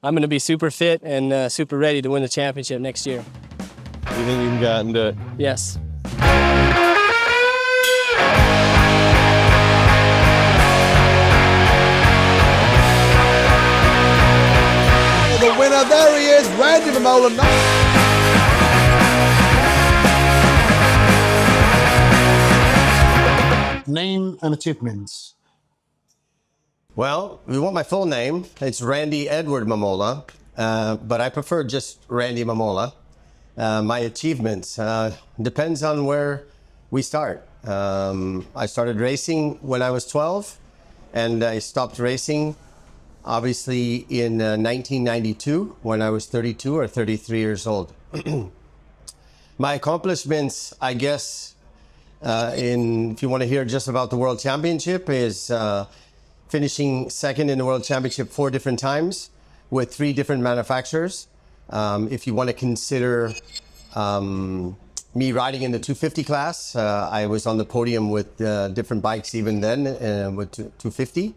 I'm going to be super fit and super ready to win the championship next year. You think you can go out and do it? Yes. The winner, there he is, Randy Mamola. Name and achievements. Well, we want my full name. It's Randy Edward Mamola, but I prefer just Randy Mamola. My achievements depends on where we start. I started racing when I was 12, and I stopped racing obviously in 1992 when I was 32 or 33 years old. My accomplishments, I guess, if you want to hear just about the World Championship, is finishing second in the World Championship 4 different times with 3 different manufacturers. If you want to consider me riding in the 250 class, I was on the podium with different bikes even then with 250.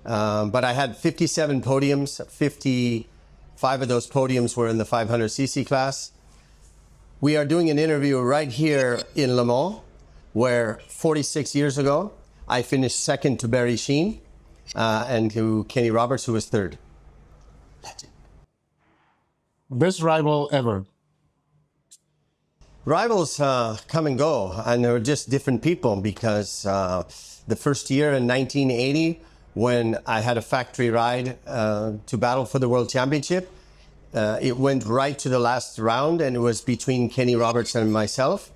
But I had 57 podiums, 55 of those podiums were in the 500cc class. We are doing an interview right here in Le Mans, where 46 years ago, I finished second to Barry Sheene and to Kenny Roberts, who was third. Legend. Best rival ever. Rivals come and go, and they're just different people because the first year in 1980, when I had a factory ride to battle for the World Championship, it went right to the last round, and it was between Kenny Roberts and myself.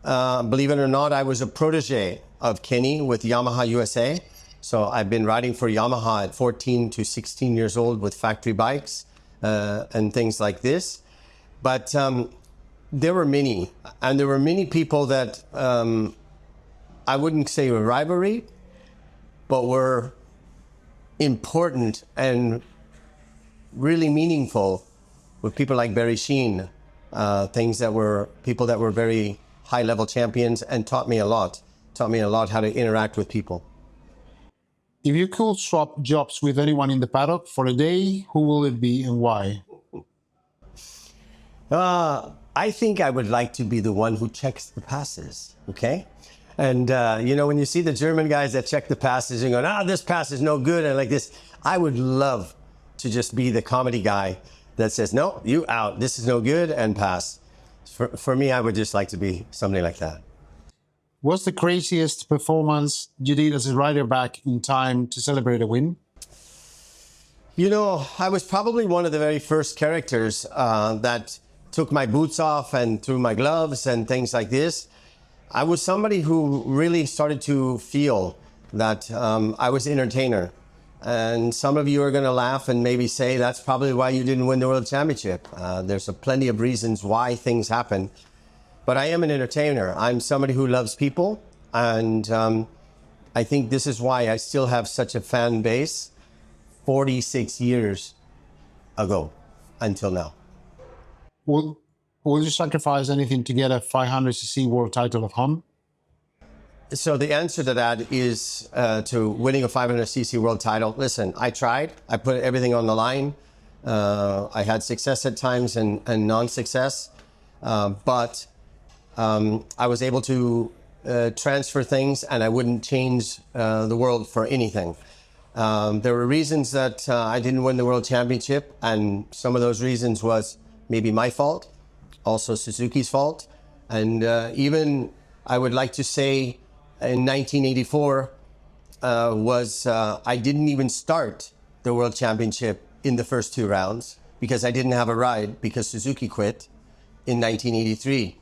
Believe it or not, I was a protege of Kenny with Yamaha USA. So I've been riding for Yamaha at 14 to 16 years old with factory bikes and things like this. But there were many, and there were many people that I wouldn't say were rivalry, but were important and really meaningful with people like Barry Sheene, people that were very high-level champions and taught me a lot how to interact with people. If you could swap jobs with anyone in the paddock for a day, who will it be and why? I think I would like to be the one who checks the passes, okay? And, when you see the German guys that check the passes and go, this pass is no good, and like this, I would love to just be the comedy guy that says, no, you out, this is no good, and pass. For me, I would just like to be somebody like that. What's the craziest performance you did as a rider back in time to celebrate a win? I was probably one of the very first characters that took my boots off and threw my gloves and things like this. I was somebody who really started to feel that I was an entertainer. And some of you are going to laugh and maybe say that's probably why you didn't win the World Championship. There's plenty of reasons why things happen. But I am an entertainer. I'm somebody who loves people. And I think this is why I still have such a fan base 46 years ago until now. Will you sacrifice anything to get a 500cc world title at home? So the answer to that is to winning a 500cc world title. Listen, I tried. I put everything on the line. I had success at times and non-success. But I was able to transfer things, and I wouldn't change the world for anything. There were reasons that I didn't win the World Championship, and some of those reasons was maybe my fault, also Suzuki's fault. And even I would like to say in 1984 I didn't even start the World Championship in the first 2 rounds because I didn't have a ride because Suzuki quit in 1983.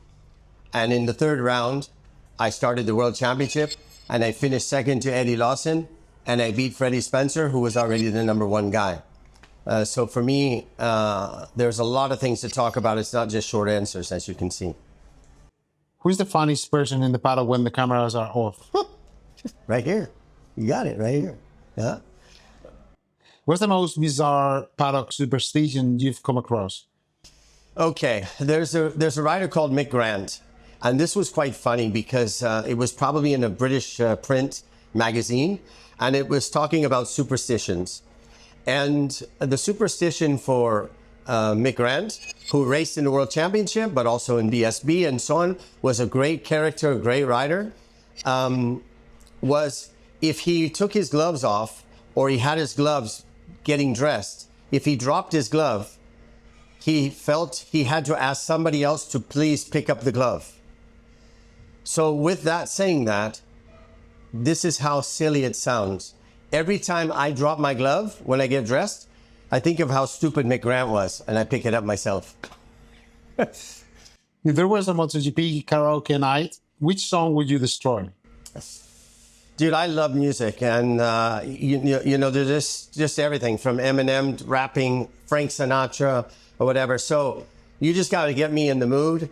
And in the 3rd round, I started the World Championship and I finished second to Eddie Lawson, and I beat Freddie Spencer, who was already the #1 guy. So for me, there's a lot of things to talk about. It's not just short answers, as you can see. Who's the funniest person in the paddock when the cameras are off? Right here. You got it right here. Yeah. What's the most bizarre paddock superstition you've come across? Okay, there's a writer called Mick Grant, and this was quite funny because it was probably in a British print magazine, and it was talking about superstitions. And the superstition for Mick Grant, who raced in the World Championship, but also in BSB and so on, was a great character, a great rider, was if he took his gloves off or he had his gloves getting dressed, if he dropped his glove, he felt he had to ask somebody else to please pick up the glove. So with that, saying that, this is how silly it sounds. Every time I drop my glove when I get dressed, I think of how stupid Mick Grant was, and I pick it up myself. If there was a MotoGP karaoke night, which song would you destroy? Dude, I love music, and you know, there's just everything from Eminem to rapping, Frank Sinatra, or whatever. So you just got to get me in the mood.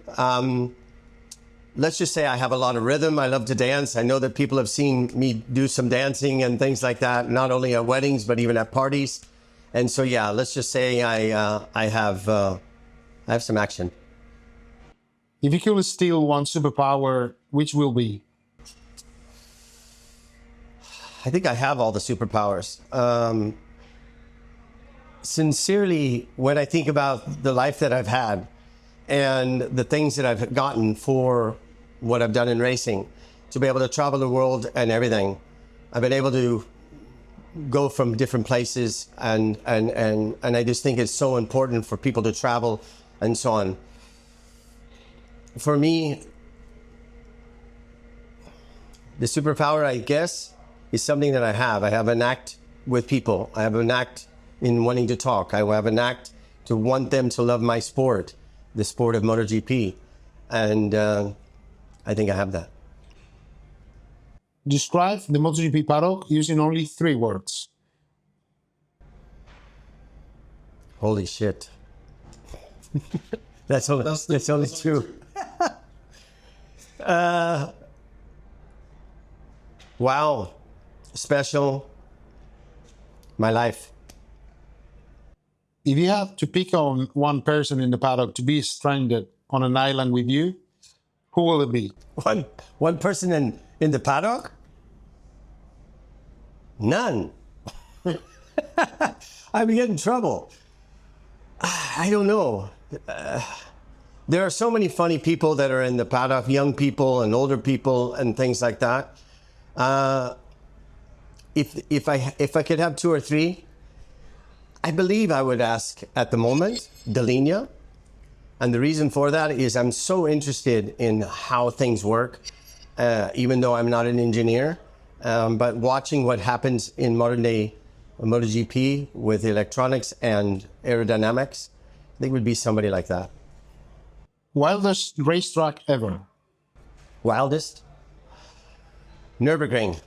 Let's just say I have a lot of rhythm. I love to dance. I know that people have seen me do some dancing and things like that, not only at weddings, but even at parties. And so, yeah, let's just say I have some action. If you could steal one superpower, which will be? I think I have all the superpowers. Sincerely, when I think about the life that I've had and the things that I've gotten for what I've done in racing, to be able to travel the world and everything, I've been able to go from different places, and I just think it's so important for people to travel and so on. For me, the superpower, I guess, is something that I have. I have an act with people. I have an act in wanting to talk. I have an act to want them to love my sport, the sport of MotoGP. And I think I have that. Describe the MotoGP paddock using only 3 words. Holy shit. That's only 2. Wow. Special. My life. If you have to pick on one person in the paddock to be stranded on an island with you, who will it be? One person in the paddock? None. I'd get in trouble. I don't know. There are so many funny people that are in the paddock, young people and older people and things like that. If I could have 2 or 3, I believe I would ask at the moment Delinia. And the reason for that is I'm so interested in how things work, even though I'm not an engineer. But watching what happens in modern day MotoGP with electronics and aerodynamics, I think would be somebody like that. Wildest racetrack ever? Wildest? Nürburgring.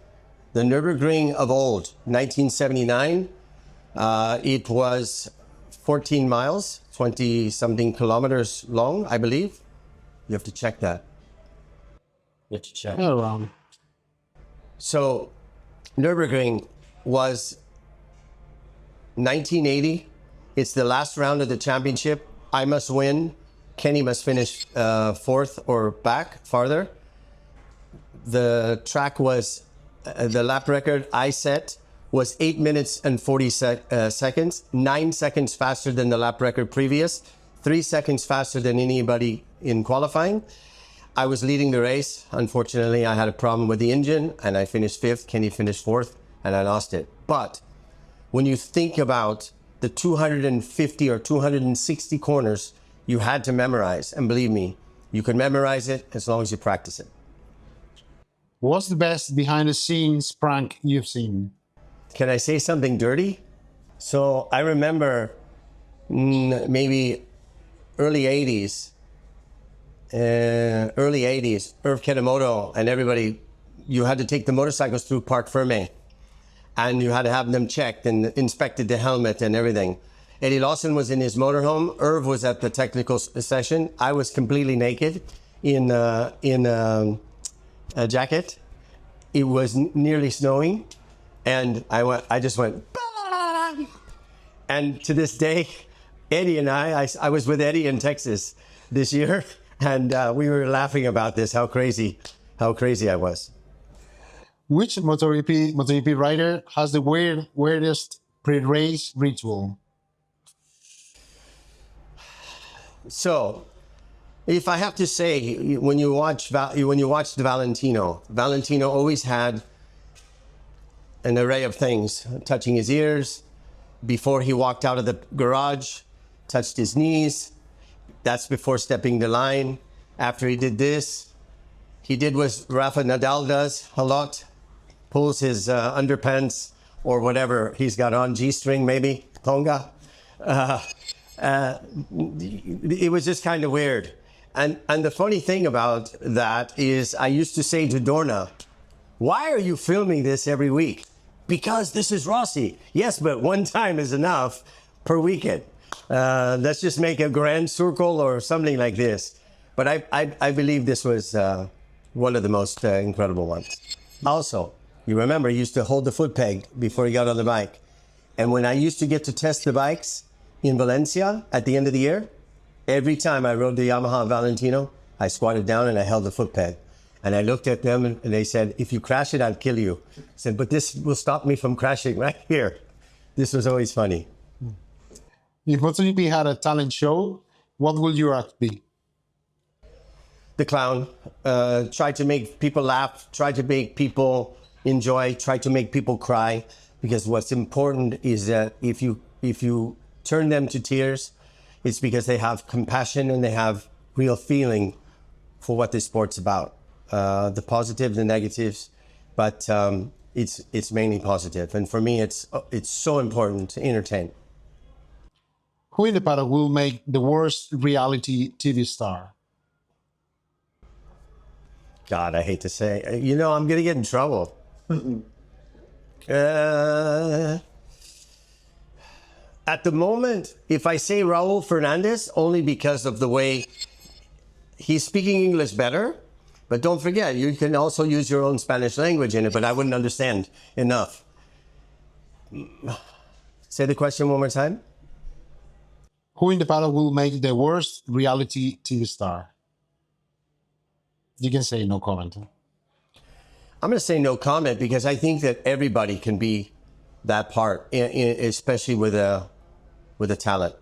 The Nürburgring of old, 1979. It was 14 miles, 20-something kilometers long, I believe. You have to check that. You have to check. Around. So, Nürburgring was 1980. It's the last round of the championship. I must win. Kenny must finish 4th or back farther. The track was, the lap record I set was 8 minutes and 40 seconds, 9 seconds faster than the lap record previous, 3 seconds faster than anybody in qualifying. I was leading the race. Unfortunately, I had a problem with the engine and I finished 5th. Kenny finished 4th and I lost it. But when you think about the 250 or 260 corners you had to memorize, and believe me, you can memorize it as long as you practice it. What's the best behind the scenes prank you've seen? Can I say something dirty? So I remember maybe early 80s, Irv Kenemoto and everybody, you had to take the motorcycles through Parc Ferme and you had to have them checked and inspected the helmet and everything. Eddie Lawson was in his motorhome. Irv was at the technical session. I was completely naked in a jacket. It was nearly snowing. And I just went, bah! And to this day, Eddie and I was with Eddie in Texas this year, and we were laughing about this, how crazy I was. Which MotoGP rider has the weirdest pre-race ritual? So, if I have to say, when you watched Valentino, Valentino always had an array of things: touching his ears before he walked out of the garage, touched his knees. That's before stepping the line. After he did this, he did what Rafa Nadal does a lot: pulls his underpants or whatever he's got on, G-string maybe, Tonga. It was just kind of weird. And the funny thing about that is I used to say to Dorna, why are you filming this every week? Because this is Rossi. Yes, but one time is enough per weekend. Let's just make a grand circle or something like this. But I believe this was one of the most incredible ones. Also, you remember he used to hold the foot peg before he got on the bike. And when I used to get to test the bikes in Valencia at the end of the year, every time I rode the Yamaha Valentino, I squatted down and I held the foot peg. And I looked at them and they said, if you crash it, I'll kill you. I said, but this will stop me from crashing right here. This was always funny. If MotoGP had a talent show, what would your act be? The clown. Try to make people laugh, try to make people enjoy, try to make people cry. Because what's important is that if you turn them to tears, it's because they have compassion and they have real feeling for what this sport's about. The positives, the negatives, but it's mainly positive. And for me, it's so important to entertain. Who in the paddock will make the worst reality TV star? God, I hate to say, I'm going to get in trouble. At the moment, if I say Raul Fernandez, only because of the way he's speaking English better. But don't forget, you can also use your own Spanish language in it, but I wouldn't understand enough. Say the question one more time. Who in the paddock will make the worst reality TV star? You can say no comment. I'm going to say no comment because I think that everybody can be that part, especially with a talent.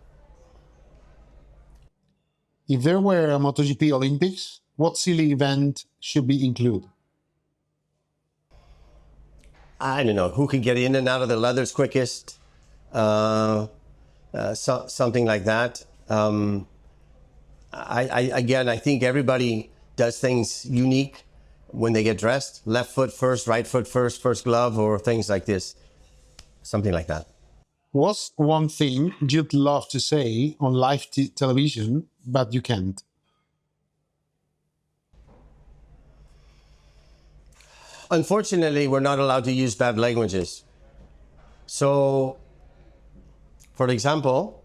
If there were a MotoGP Olympics, what silly event should be included? I don't know. Who can get in and out of the leathers quickest? Something like that. I think everybody does things unique when they get dressed. Left foot first, right foot first glove, or things like this. Something like that. What's one thing you'd love to say on live television, but you can't? Unfortunately, we're not allowed to use bad languages. So, for example,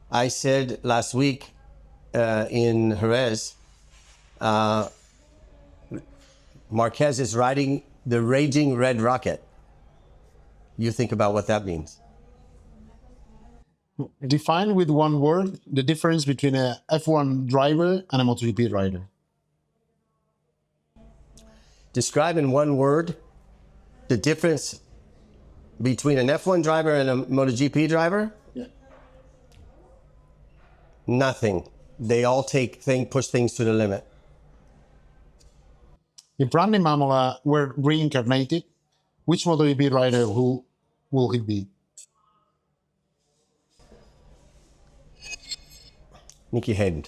I said last week in Jerez, Marquez is riding the raging red rocket. You think about what that means. Define with one word the difference between a F1 driver and a MotoGP rider. Describe in one word the difference between an F1 driver and a MotoGP driver? Yeah. Nothing. They all push things to the limit. If Randy Mamola were reincarnated, which MotoGP rider will he be? Nicky Hayden.